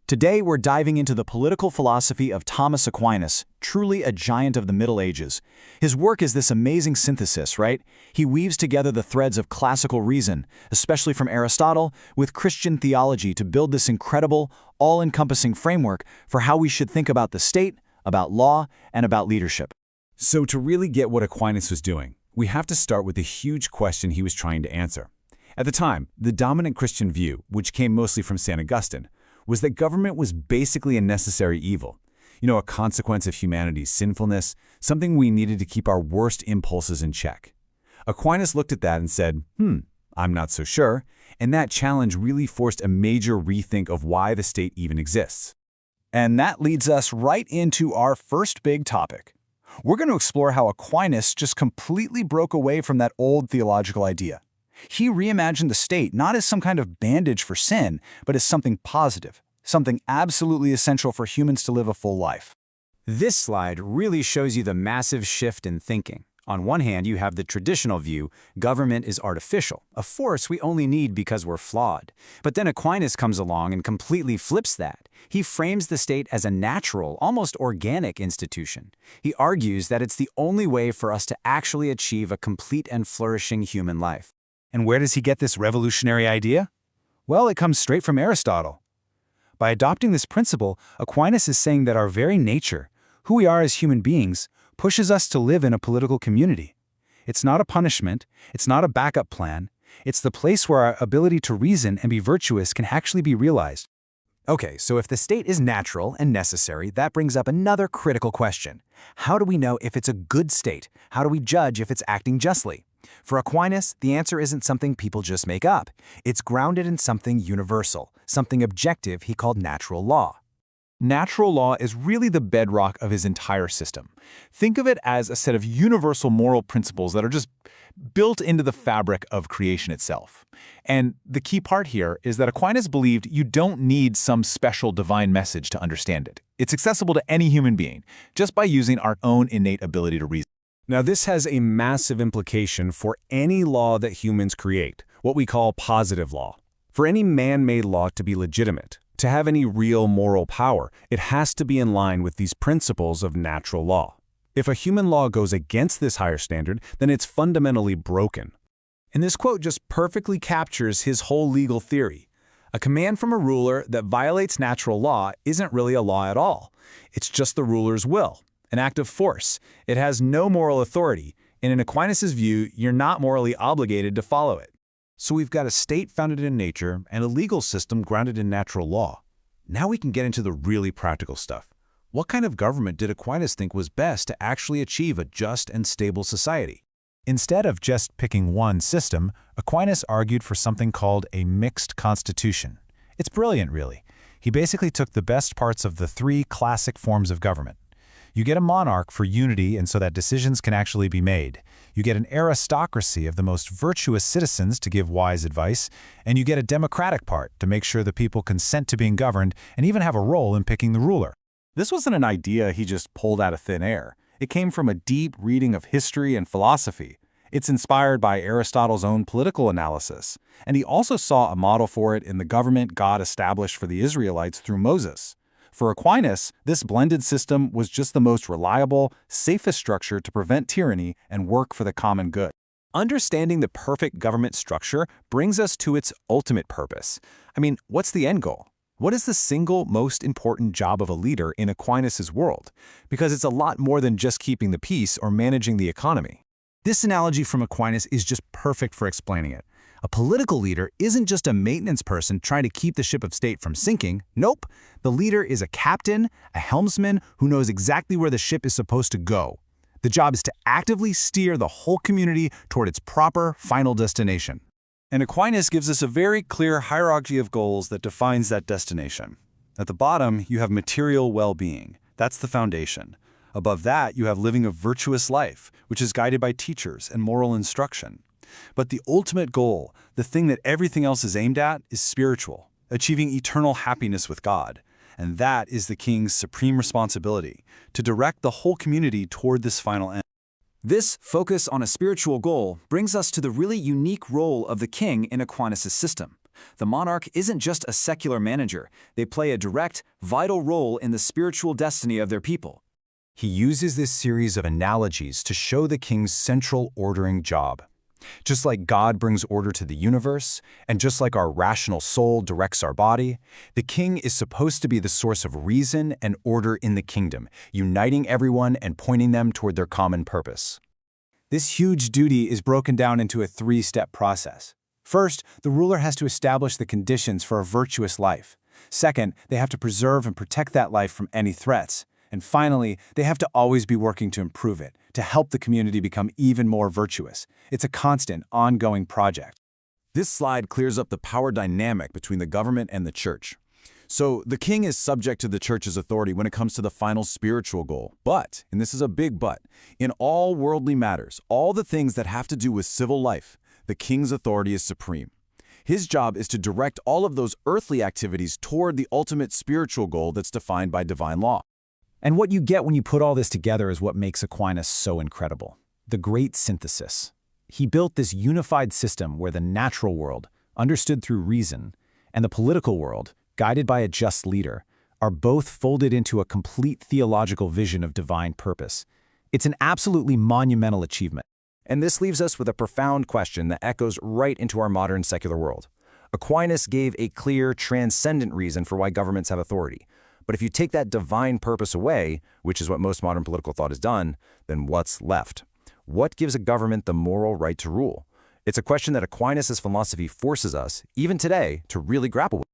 Today, we're diving into the political philosophy of Thomas Aquinas, truly a giant of the Middle Ages. His work is this amazing synthesis, right? He weaves together the threads of classical reason, especially from Aristotle, with Christian theology to build this incredible, all-encompassing framework for how we should think about the state, about law, and about leadership. So to really get what Aquinas was doing, we have to start with the huge question he was trying to answer. At the time, the dominant Christian view, which came mostly from St. Augustine, was that government was basically a necessary evil. A consequence of humanity's sinfulness, something we needed to keep our worst impulses in check. Aquinas looked at that and said, I'm not so sure, and that challenge really forced a major rethink of why the state even exists. And that leads us right into our first big topic. We're going to explore how Aquinas just completely broke away from that old theological idea. He reimagined the state not as some kind of bandage for sin, but as something positive, something absolutely essential for humans to live a full life. This slide really shows you the massive shift in thinking. On one hand, you have the traditional view, government is artificial, a force we only need because we're flawed. But then Aquinas comes along and completely flips that. He frames the state as a natural, almost organic institution. He argues that it's the only way for us to actually achieve a complete and flourishing human life. And where does he get this revolutionary idea? Well, it comes straight from Aristotle. By adopting this principle, Aquinas is saying that our very nature, who we are as human beings, pushes us to live in a political community. It's not a punishment, it's not a backup plan, it's the place where our ability to reason and be virtuous can actually be realized. Okay, so if the state is natural and necessary, that brings up another critical question. How do we know if it's a good state? How do we judge if it's acting justly? For Aquinas, the answer isn't something people just make up. It's grounded in something universal, something objective he called natural law. Natural law is really the bedrock of his entire system. Think of it as a set of universal moral principles that are just built into the fabric of creation itself. And the key part here is that Aquinas believed you don't need some special divine message to understand it. It's accessible to any human being, just by using our own innate ability to reason. Now, this has a massive implication for any law that humans create, what we call positive law. For any man-made law to be legitimate, to have any real moral power, it has to be in line with these principles of natural law. If a human law goes against this higher standard, then it's fundamentally broken. And this quote just perfectly captures his whole legal theory. A command from a ruler that violates natural law isn't really a law at all. It's just the ruler's will. An act of force. It has no moral authority, and in Aquinas' view, you're not morally obligated to follow it. So we've got a state founded in nature and a legal system grounded in natural law. Now we can get into the really practical stuff. What kind of government did Aquinas think was best to actually achieve a just and stable society? Instead of just picking one system, Aquinas argued for something called a mixed constitution. It's brilliant, really. He basically took the best parts of the three classic forms of government. You get a monarch for unity and so that decisions can actually be made. You get an aristocracy of the most virtuous citizens to give wise advice, and you get a democratic part to make sure the people consent to being governed and even have a role in picking the ruler. This wasn't an idea he just pulled out of thin air. It came from a deep reading of history and philosophy. It's inspired by Aristotle's own political analysis, and he also saw a model for it in the government God established for the Israelites through Moses. For Aquinas, this blended system was just the most reliable, safest structure to prevent tyranny and work for the common good. Understanding the perfect government structure brings us to its ultimate purpose. What's the end goal? What is the single most important job of a leader in Aquinas' world? Because it's a lot more than just keeping the peace or managing the economy. This analogy from Aquinas is just perfect for explaining it. A political leader isn't just a maintenance person trying to keep the ship of state from sinking. Nope. The leader is a captain, a helmsman who knows exactly where the ship is supposed to go. The job is to actively steer the whole community toward its proper final destination. And Aquinas gives us a very clear hierarchy of goals that defines that destination. At the bottom, you have material well-being. That's the foundation. Above that, you have living a virtuous life, which is guided by teachers and moral instruction. But the ultimate goal, the thing that everything else is aimed at, is spiritual, achieving eternal happiness with God. And that is the king's supreme responsibility, to direct the whole community toward this final end. This focus on a spiritual goal brings us to the really unique role of the king in Aquinas' system. The monarch isn't just a secular manager. They play a direct, vital role in the spiritual destiny of their people. He uses this series of analogies to show the king's central ordering job. Just like God brings order to the universe, and just like our rational soul directs our body, the king is supposed to be the source of reason and order in the kingdom, uniting everyone and pointing them toward their common purpose. This huge duty is broken down into a three-step process. First, the ruler has to establish the conditions for a virtuous life. Second, they have to preserve and protect that life from any threats. And finally, they have to always be working to improve it, to help the community become even more virtuous. It's a constant, ongoing project. This slide clears up the power dynamic between the government and the church. So the king is subject to the church's authority when it comes to the final spiritual goal. But, and this is a big but, in all worldly matters, all the things that have to do with civil life, the king's authority is supreme. His job is to direct all of those earthly activities toward the ultimate spiritual goal that's defined by divine law. And what you get when you put all this together is what makes Aquinas so incredible. The great synthesis. He built this unified system where the natural world, understood through reason, and the political world, guided by a just leader, are both folded into a complete theological vision of divine purpose. It's an absolutely monumental achievement. And this leaves us with a profound question that echoes right into our modern secular world. Aquinas gave a clear, transcendent reason for why governments have authority. But if you take that divine purpose away, which is what most modern political thought has done, then what's left? What gives a government the moral right to rule? It's a question that Aquinas' philosophy forces us, even today, to really grapple with.